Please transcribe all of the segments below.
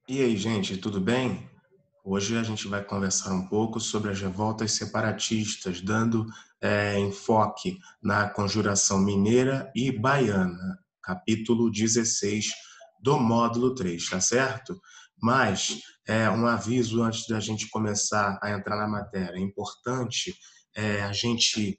E aí, gente, tudo bem? Hoje a gente vai conversar um pouco sobre as revoltas separatistas, dando enfoque na Conjuração Mineira e Baiana, capítulo 16 do módulo 3, tá certo? Mas um aviso antes da gente começar a entrar na matéria. É importante a gente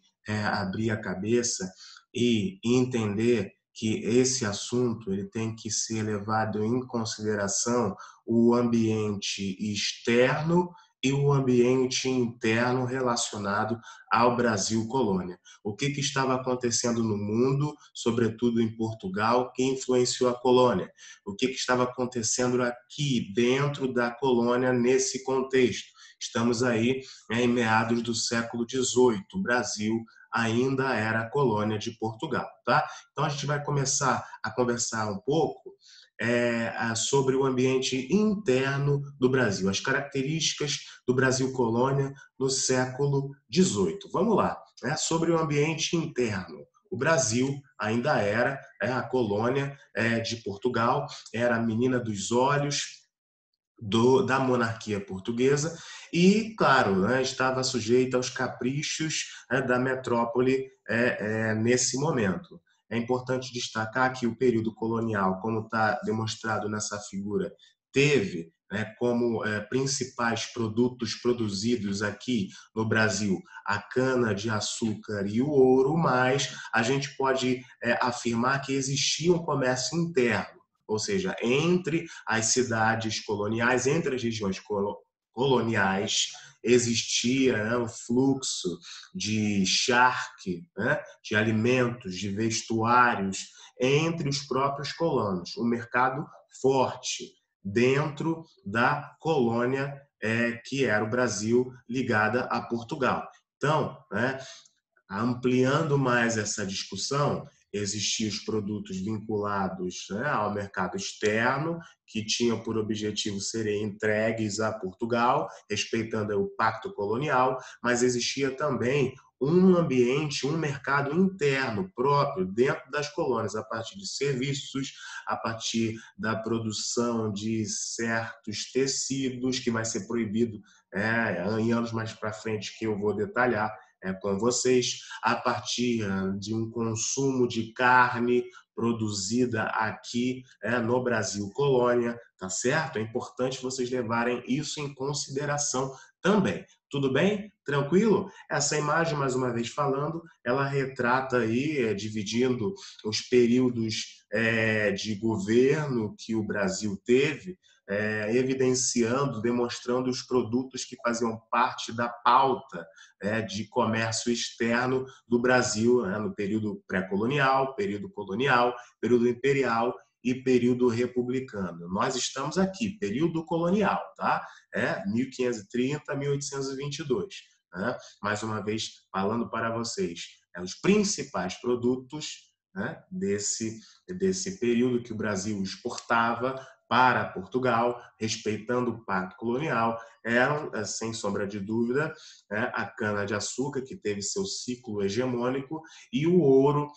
abrir a cabeça e entender que esse assunto ele tem que ser levado em consideração o ambiente externo e o ambiente interno relacionado ao Brasil colônia. O que estava acontecendo no mundo, sobretudo em Portugal, que influenciou a colônia? O que estava acontecendo aqui, dentro da colônia, nesse contexto? Estamos aí em meados do século XVIII. O Brasil ainda era colônia de Portugal, tá? Então a gente vai começar a conversar um pouco sobre o ambiente interno do Brasil, as características do Brasil colônia no século XVIII. Vamos lá, sobre o ambiente interno. O Brasil ainda era a colônia de Portugal, era a menina dos olhos da monarquia portuguesa e, claro, estava sujeita aos caprichos da metrópole nesse momento. É importante destacar que o período colonial, como está demonstrado nessa figura, teve como principais produtos produzidos aqui no Brasil a cana-de-açúcar e o ouro, mas a gente pode afirmar que existia um comércio interno, ou seja, entre as cidades coloniais, entre as regiões coloniais, existia um fluxo de charque, de alimentos, de vestuários entre os próprios colonos, um mercado forte dentro da colônia que era o Brasil ligada a Portugal. Então, ampliando mais essa discussão, existiam os produtos vinculados ao mercado externo, que tinham por objetivo serem entregues a Portugal, respeitando o pacto colonial, mas existia também um ambiente, um mercado interno próprio dentro das colônias, a partir de serviços, a partir da produção de certos tecidos, que vai ser proibido em anos mais para frente, que eu vou detalhar com vocês, a partir de um consumo de carne produzida aqui no Brasil colônia, tá certo? É importante vocês levarem isso em consideração também. Tudo bem? Tranquilo? Essa imagem, mais uma vez falando, ela retrata aí, dividindo os períodos de governo que o Brasil teve, evidenciando, demonstrando os produtos que faziam parte da pauta de comércio externo do Brasil no período pré-colonial, período colonial, período imperial e período republicano. Nós estamos aqui, período colonial, tá? 1530 a 1822. Mais uma vez, falando para vocês, os principais produtos desse período que o Brasil exportava para Portugal, respeitando o pacto colonial, eram, sem sombra de dúvida, a cana-de-açúcar, que teve seu ciclo hegemônico, e o ouro,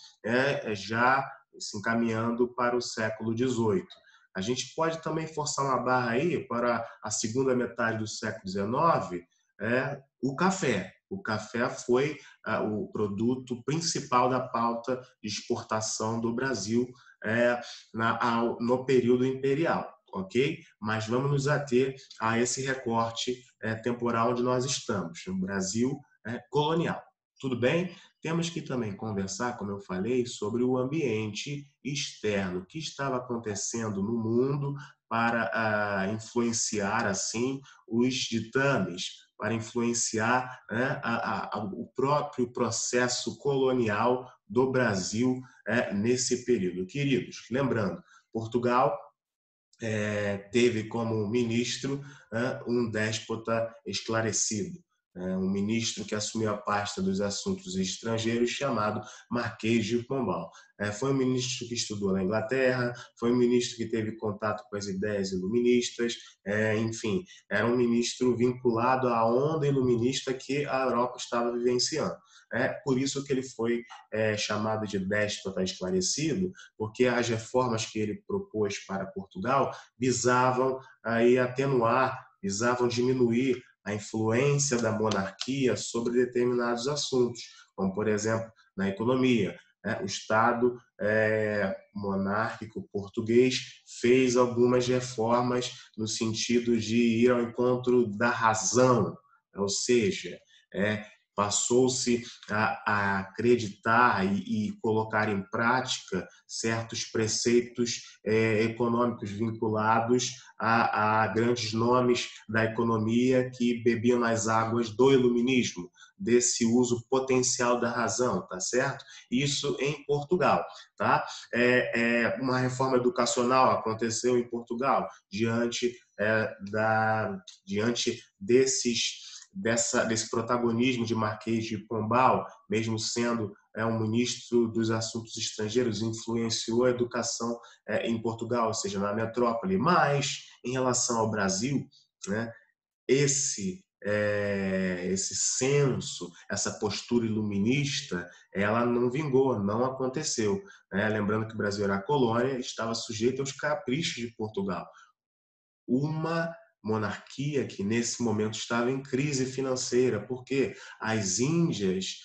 já se encaminhando para o século XVIII. A gente pode também forçar uma barra aí para a segunda metade do século XIX, o café. O café foi o produto principal da pauta de exportação do Brasil no período imperial, ok? Mas vamos nos ater a esse recorte temporal onde nós estamos, no Brasil colonial. Tudo bem? Temos que também conversar, como eu falei, sobre o ambiente externo, o que estava acontecendo no mundo para influenciar assim os ditames, para influenciar o próprio processo colonial do Brasil nesse período. Queridos, lembrando, Portugal teve como ministro um déspota esclarecido. um ministro que assumiu a pasta dos assuntos estrangeiros chamado Marquês de Pombal. Foi um ministro que estudou na Inglaterra, foi um ministro que teve contato com as ideias iluministas, enfim, era um ministro vinculado à onda iluminista que a Europa estava vivenciando. É por isso que ele foi chamado de déspota esclarecido, porque as reformas que ele propôs para Portugal visavam aí atenuar, visavam diminuir a influência da monarquia sobre determinados assuntos, como, por exemplo, na economia. O Estado monárquico português fez algumas reformas no sentido de ir ao encontro da razão, ou seja, passou-se a acreditar e colocar em prática certos preceitos econômicos vinculados a grandes nomes da economia que bebiam nas águas do iluminismo, desse uso potencial da razão, tá certo? Isso em Portugal, tá? Uma reforma educacional aconteceu em Portugal diante desse protagonismo de Marquês de Pombal, mesmo sendo um ministro dos assuntos estrangeiros, influenciou a educação em Portugal, ou seja, na metrópole. Mas, em relação ao Brasil, né, esse senso, essa postura iluminista, ela não vingou, não aconteceu. Lembrando que o Brasil era colônia, estava sujeito aos caprichos de Portugal. Uma monarquia que nesse momento estava em crise financeira, porque as Índias,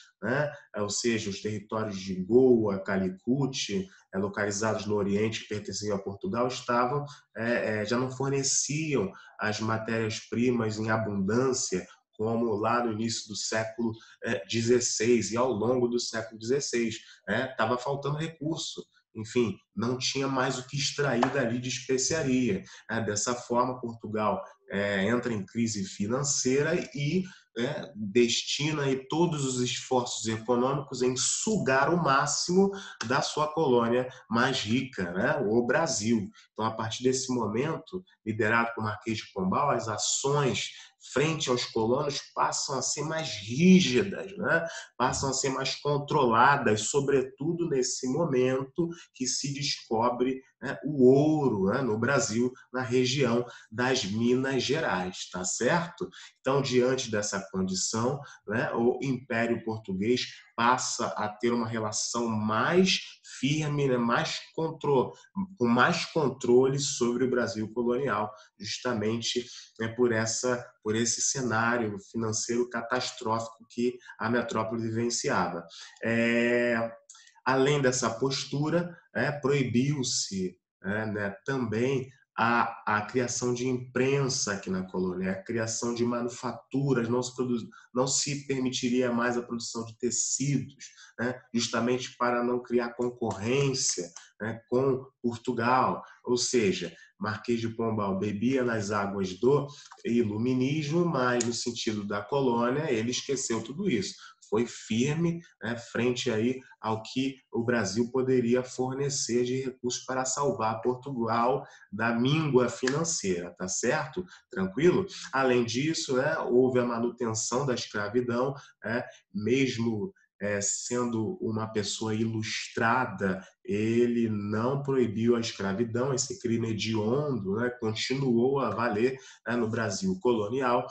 ou seja, os territórios de Goa, Calicut, localizados no Oriente que pertenciam a Portugal, já não forneciam as matérias-primas em abundância como lá no início do século XVI e ao longo do século XVI. Estava faltando recurso. Enfim, não tinha mais o que extrair dali de especiaria. Dessa forma, Portugal entra em crise financeira e destina aí todos os esforços econômicos em sugar o máximo da sua colônia mais rica, o Brasil. Então, a partir desse momento, liderado por Marquês de Pombal, as ações frente aos colonos passam a ser mais rígidas, passam a ser mais controladas, sobretudo nesse momento que se descobre o ouro no Brasil, na região das Minas Gerais, tá certo? Então, diante dessa condição, o Império Português passa a ter uma relação mais firme, com mais controle sobre o Brasil colonial, justamente por esse cenário financeiro catastrófico que a metrópole vivenciava. Além dessa postura, proibiu-se também a criação de imprensa aqui na colônia, a criação de manufaturas, não se permitiria mais a produção de tecidos, justamente para não criar concorrência com Portugal. Ou seja, Marquês de Pombal bebia nas águas do iluminismo, mas no sentido da colônia ele esqueceu tudo isso. Foi firme frente aí ao que o Brasil poderia fornecer de recursos para salvar Portugal da míngua financeira, tá certo? Tranquilo? Além disso, houve a manutenção da escravidão, mesmo sendo uma pessoa ilustrada, ele não proibiu a escravidão, esse crime hediondo continuou a valer no Brasil colonial,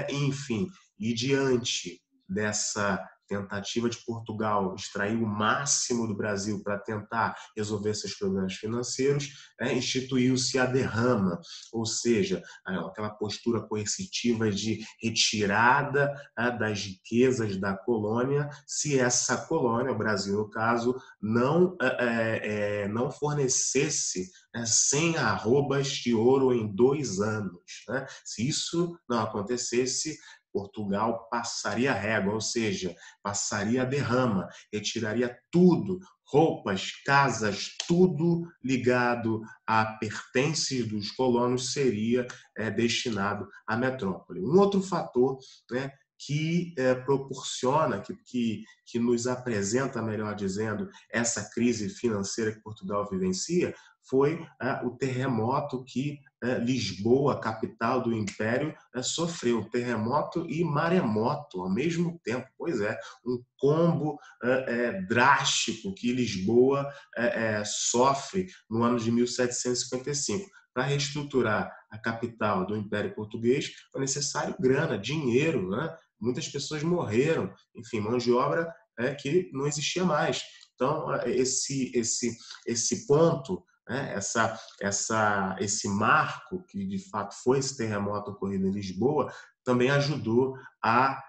enfim, e diante dessa tentativa de Portugal extrair o máximo do Brasil para tentar resolver seus problemas financeiros, instituiu-se a derrama, ou seja, aquela postura coercitiva de retirada das riquezas da colônia, se essa colônia, o Brasil no caso, não fornecesse 100 arrobas de ouro em 2 anos. Se isso não acontecesse, Portugal passaria a régua, ou seja, passaria a derrama, retiraria tudo, roupas, casas, tudo ligado a pertences dos colonos seria destinado à metrópole. Um outro fator que proporciona, que nos apresenta, melhor dizendo, essa crise financeira que Portugal vivencia, foi o terremoto que Lisboa, capital do Império, sofreu. Terremoto e maremoto ao mesmo tempo. Pois é, um combo drástico que Lisboa sofre no ano de 1755. Para reestruturar a capital do Império Português, foi necessário grana, dinheiro, né? Muitas pessoas morreram, enfim, mão de obra que não existia mais. Então, esse ponto, né, esse marco, que de fato foi esse terremoto ocorrido em Lisboa, também ajudou a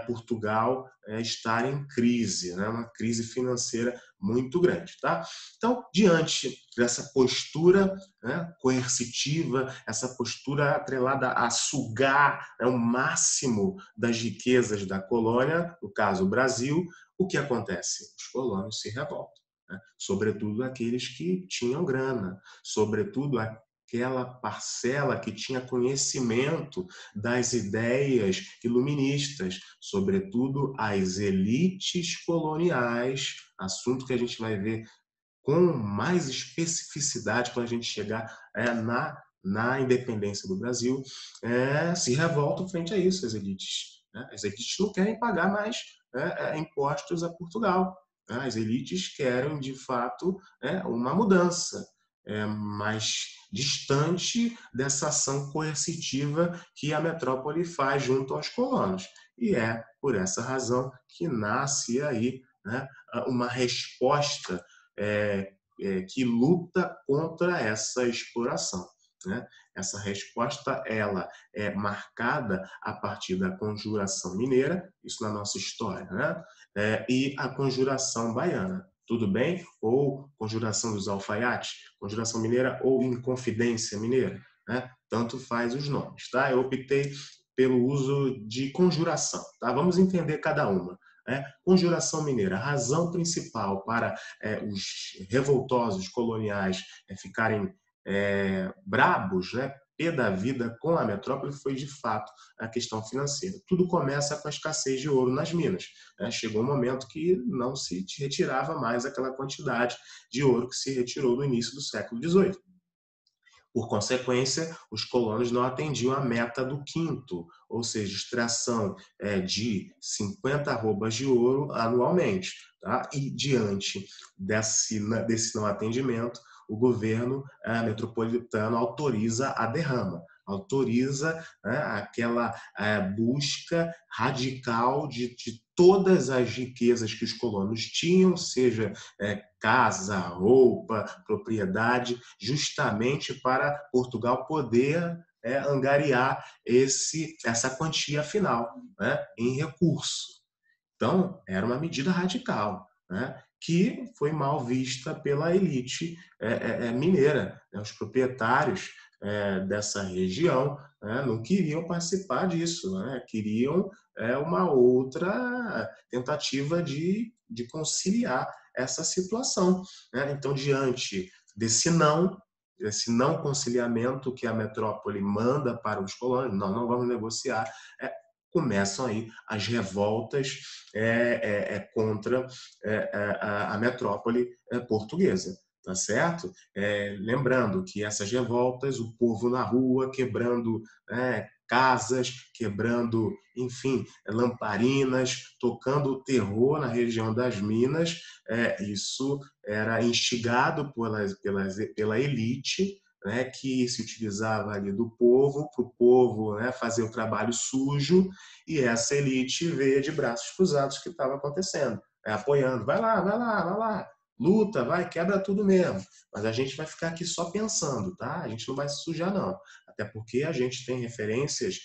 Portugal estar em crise, né, uma crise financeira muito grande. Tá? Então, diante dessa postura, né, coercitiva, essa postura atrelada a sugar, né, o máximo das riquezas da colônia, no caso o Brasil, o que acontece? Os colonos se revoltam, né? Sobretudo aqueles que tinham grana, sobretudo aquela parcela que tinha conhecimento das ideias iluministas, sobretudo as elites coloniais, assunto que a gente vai ver com mais especificidade quando a gente chegar na independência do Brasil, se revoltam frente a isso, as elites. Né? As elites não querem pagar mais impostos a Portugal. Né? As elites querem, de fato, uma mudança mais distante dessa ação coercitiva que a metrópole faz junto aos colonos. E é por essa razão que nasce aí, né, uma resposta que luta contra essa exploração. Né? Essa resposta ela é marcada a partir da Conjuração Mineira, isso na nossa história, né? E a Conjuração Baiana. Tudo bem? Ou Conjuração dos Alfaiates, Conjuração Mineira ou Inconfidência Mineira. Né? Tanto faz os nomes. Tá? Eu optei pelo uso de conjuração. Tá? Vamos entender cada uma. Né? Conjuração Mineira, a razão principal para os revoltosos coloniais ficarem brabos, né, pé da vida com a metrópole, foi de fato a questão financeira. Tudo começa com a escassez de ouro nas minas. Né? Chegou um momento que não se retirava mais aquela quantidade de ouro que se retirou no início do século XVIII. Por consequência, os colonos não atendiam a meta do quinto, ou seja, extração de 50 arrobas de ouro anualmente. Tá? E diante desse não atendimento, o governo metropolitano autoriza a derrama, autoriza aquela busca radical de todas as riquezas que os colonos tinham, seja casa, roupa, propriedade, justamente para Portugal poder angariar essa quantia final, né, em recurso. Então, era uma medida radical, né, que foi mal vista pela elite mineira. Né? Os proprietários dessa região não queriam participar disso, né? Queriam uma outra tentativa de conciliar essa situação. Né? Então, diante desse não conciliamento que a metrópole manda para os colonos, não vamos negociar, começam aí as revoltas contra a metrópole portuguesa. Tá certo? Lembrando que essas revoltas, o povo na rua, quebrando casas, quebrando, enfim, lamparinas, tocando terror na região das Minas, isso era instigado pela elite, né, que se utilizava ali do povo, para o povo fazer o trabalho sujo, e essa elite vê de braços cruzados o que estava acontecendo, apoiando, vai lá, luta, vai, quebra tudo mesmo. Mas a gente vai ficar aqui só pensando, tá? A gente não vai se sujar, não. Até porque a gente tem referências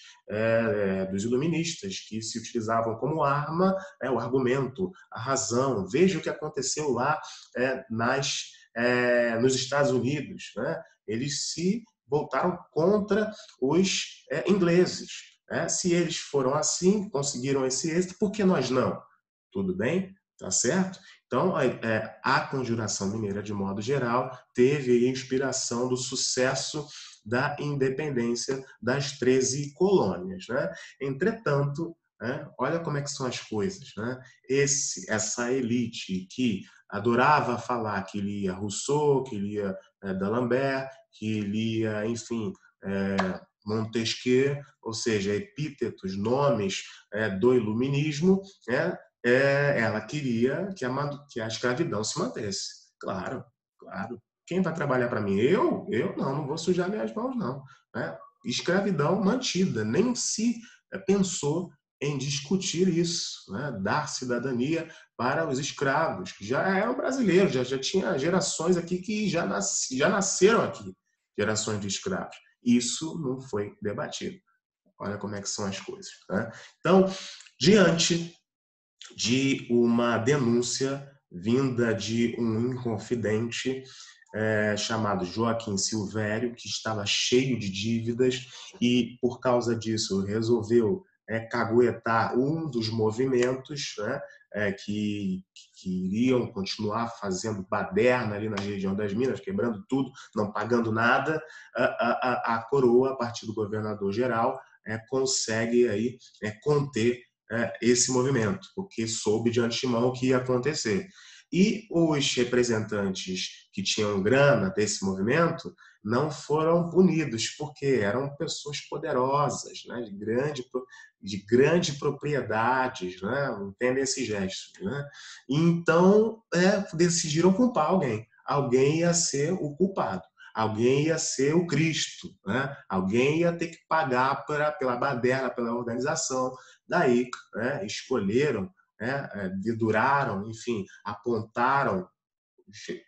dos iluministas que se utilizavam como arma o argumento, a razão. Veja o que aconteceu lá nos Estados Unidos. Né? Eles se voltaram contra os ingleses. Né? Se eles foram assim, conseguiram esse êxito, por que nós não? Tudo bem? Tá certo? Então, a Conjuração Mineira, de modo geral, teve a inspiração do sucesso da independência das 13 colônias. Né? Entretanto, olha como é que são as coisas. Né? Essa elite que adorava falar que lia Rousseau, que lia d'Alembert, que lia, enfim, Montesquieu, ou seja, epítetos, nomes do iluminismo, né? Ela queria que a escravidão se mantesse. Claro, claro. Quem vai trabalhar para mim? Eu não vou sujar minhas mãos, não. Né? Escravidão mantida, nem se pensou em discutir isso, né? Dar cidadania para os escravos, que já eram brasileiros, já tinha gerações aqui que já nasceram aqui, gerações de escravos. Isso não foi debatido. Olha como é que são as coisas. Né? Então, diante de uma denúncia vinda de um inconfidente chamado Joaquim Silvério, que estava cheio de dívidas e, por causa disso, resolveu caguetar um dos movimentos, né, que iriam continuar fazendo baderna ali na região das Minas, quebrando tudo, não pagando nada. A coroa, a partir do governador-geral, consegue aí conter esse movimento, porque soube de antemão o que ia acontecer. E os representantes que tinham grana desse movimento não foram punidos, porque eram pessoas poderosas, né, de grande propriedades, né, entendem esse gesto. Né? Então, decidiram culpar alguém. Alguém ia ser o culpado. Alguém ia ser o Cristo. Né? Alguém ia ter que pagar pela baderna, pela organização. Daí, né, escolheram, deduraram, enfim, apontaram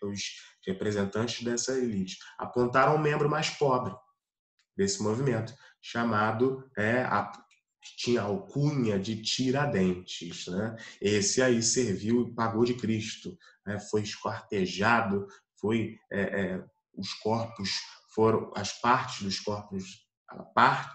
os representantes dessa elite, apontaram um membro mais pobre desse movimento, chamado, que tinha alcunha de Tiradentes. Né? Esse aí serviu e pagou de Cristo, né? Foi esquartejado, os corpos foram, as partes dos corpos,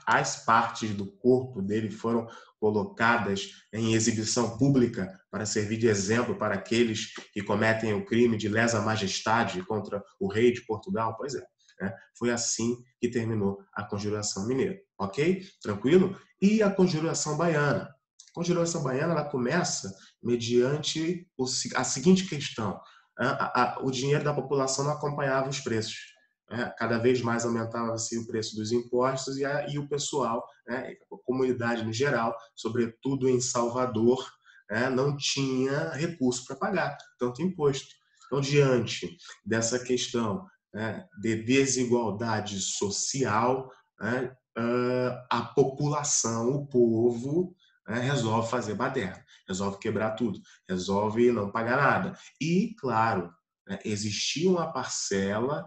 as partes do corpo dele foram colocadas em exibição pública para servir de exemplo para aqueles que cometem o crime de lesa majestade contra o rei de Portugal. Pois é. Foi assim que terminou a Conjuração Mineira. Ok? Tranquilo? E a Conjuração Baiana? A Conjuração Baiana ela começa mediante a seguinte questão. O dinheiro da população não acompanhava os preços. Cada vez mais aumentava-se o preço dos impostos e o pessoal, a comunidade no geral, sobretudo em Salvador, não tinha recurso para pagar tanto imposto. Então, diante dessa questão de desigualdade social, a população, o povo, resolve fazer baderna, resolve quebrar tudo, resolve não pagar nada. E, claro, existia uma parcela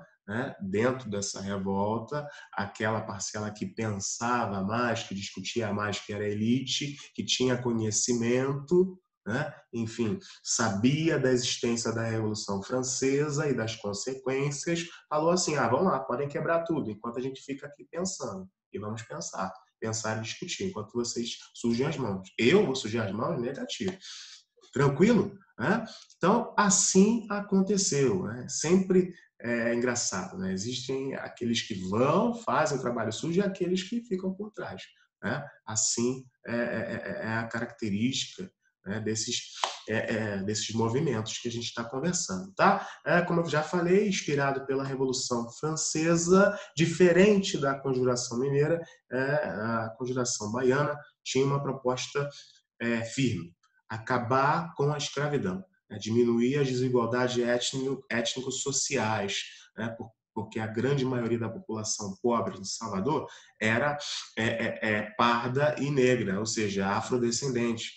dentro dessa revolta, aquela parcela que pensava mais, que discutia mais, que era elite, que tinha conhecimento, enfim, sabia da existência da Revolução Francesa e das consequências, falou assim, vamos lá, podem quebrar tudo, enquanto a gente fica aqui pensando. E vamos pensar e discutir, enquanto vocês sujam as mãos. Eu vou sujar as mãos? Negativo. Tranquilo? Então, assim aconteceu. Sempre é engraçado. Existem aqueles que vão, fazem o trabalho sujo e aqueles que ficam por trás. Assim é a característica desses movimentos que a gente está conversando. Tá? Como eu já falei, inspirado pela Revolução Francesa, diferente da Conjuração Mineira, a Conjuração Baiana tinha uma proposta firme: acabar com a escravidão, diminuir as desigualdades étnico-sociais, porque a grande maioria da população pobre de Salvador era parda e negra, ou seja, afrodescendente.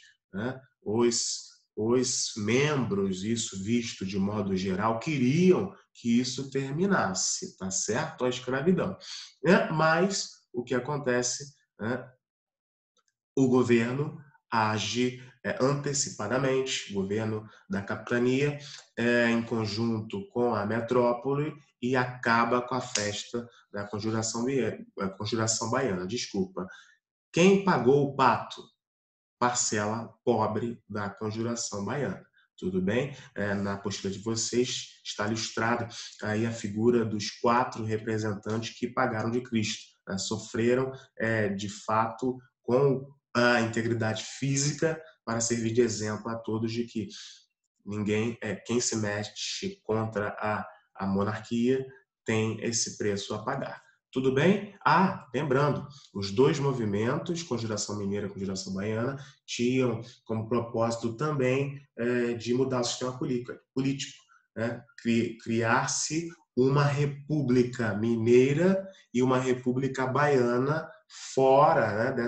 Os membros, isso visto de modo geral, queriam que isso terminasse, tá certo? A escravidão. Mas o que acontece? O governo age antecipadamente, o governo da capitania, em conjunto com a metrópole, e acaba com a festa da Conjuração Baiana. Desculpa. Quem pagou o pato? Parcela pobre da Conjuração Baiana. Tudo bem? Na apostila de vocês está ilustrado aí a figura dos 4 representantes que pagaram de Cristo. Sofreram, de fato, com a integridade física para servir de exemplo a todos de que quem se mexe contra a monarquia tem esse preço a pagar. Tudo bem? Ah, lembrando, os dois movimentos, Conjuração Mineira e Conjuração Baiana, tinham como propósito também de mudar o sistema político, né? Criar-se uma república mineira e uma república baiana fora, né,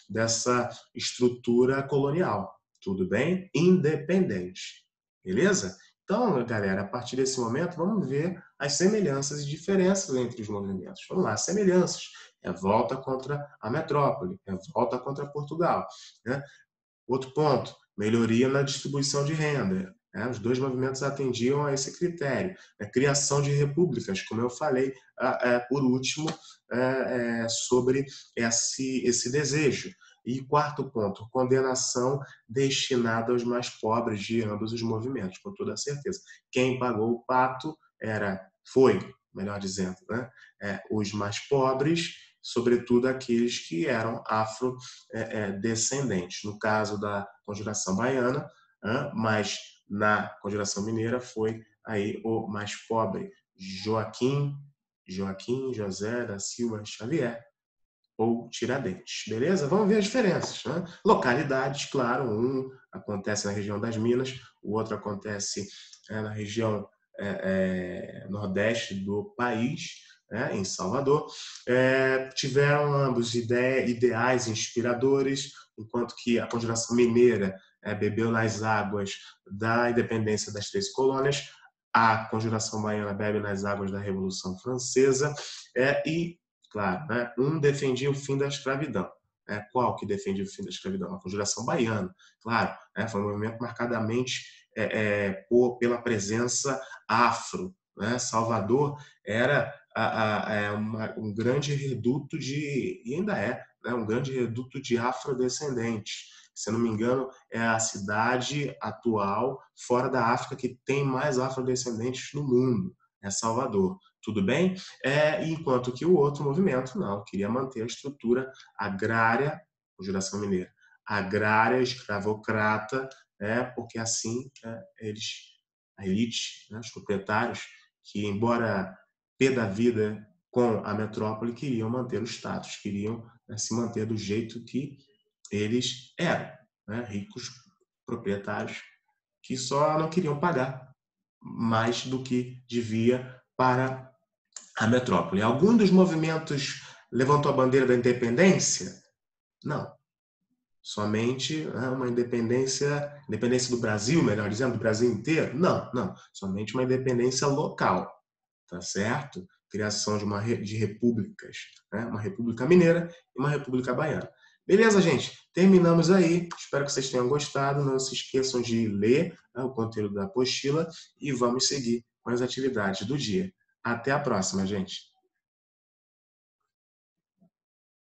dessa estrutura colonial. Tudo bem? Independente. Beleza? Então, galera, a partir desse momento, vamos ver as semelhanças e diferenças entre os movimentos. Vamos lá, semelhanças. Revolta contra a metrópole, revolta contra Portugal, né? Outro ponto, melhoria na distribuição de renda. Os dois movimentos atendiam a esse critério. Criação de repúblicas, como eu falei por último, sobre esse desejo. E quarto ponto, condenação destinada aos mais pobres de ambos os movimentos, com toda certeza. Quem pagou o pato foi, melhor dizendo, né, os mais pobres, sobretudo aqueles que eram afrodescendentes. No caso da Conjuração Baiana, mas na Conjuração Mineira foi aí o mais pobre, Joaquim José da Silva Xavier, ou Tiradentes. Beleza? Vamos ver as diferenças, né? Localidades, claro, um acontece na região das Minas, o outro acontece na região nordeste do país, em Salvador. Tiveram ambos ideais inspiradores, enquanto que a Conjuração Mineira bebeu nas águas da independência das 13 colônias, a Conjuração Baiana bebe nas águas da Revolução Francesa, e, claro, né, um defendia o fim da escravidão. Qual que defendia o fim da escravidão? A Conjuração Baiana, claro, foi um movimento marcadamente pela presença afro. Salvador era um grande reduto e ainda um grande reduto de afrodescendentes. Se eu não me engano, é a cidade atual fora da África que tem mais afrodescendentes no mundo, Salvador. Tudo bem? Enquanto que o outro movimento não, queria manter a estrutura agrária, Conjuração Mineira, agrária, escravocrata, porque assim a elite, os proprietários, que embora pé da vida com a metrópole, queriam manter o status, queriam se manter do jeito que eles eram, ricos proprietários que só não queriam pagar mais do que devia para a metrópole. Algum dos movimentos levantou a bandeira da independência? Não. Somente uma independência do Brasil, melhor dizendo, do Brasil inteiro? Não. Somente uma independência local, tá certo? Criação de repúblicas, uma república mineira e uma república baiana. Beleza, gente? Terminamos aí. Espero que vocês tenham gostado. Não se esqueçam de ler o conteúdo da apostila e vamos seguir com as atividades do dia. Até a próxima, gente.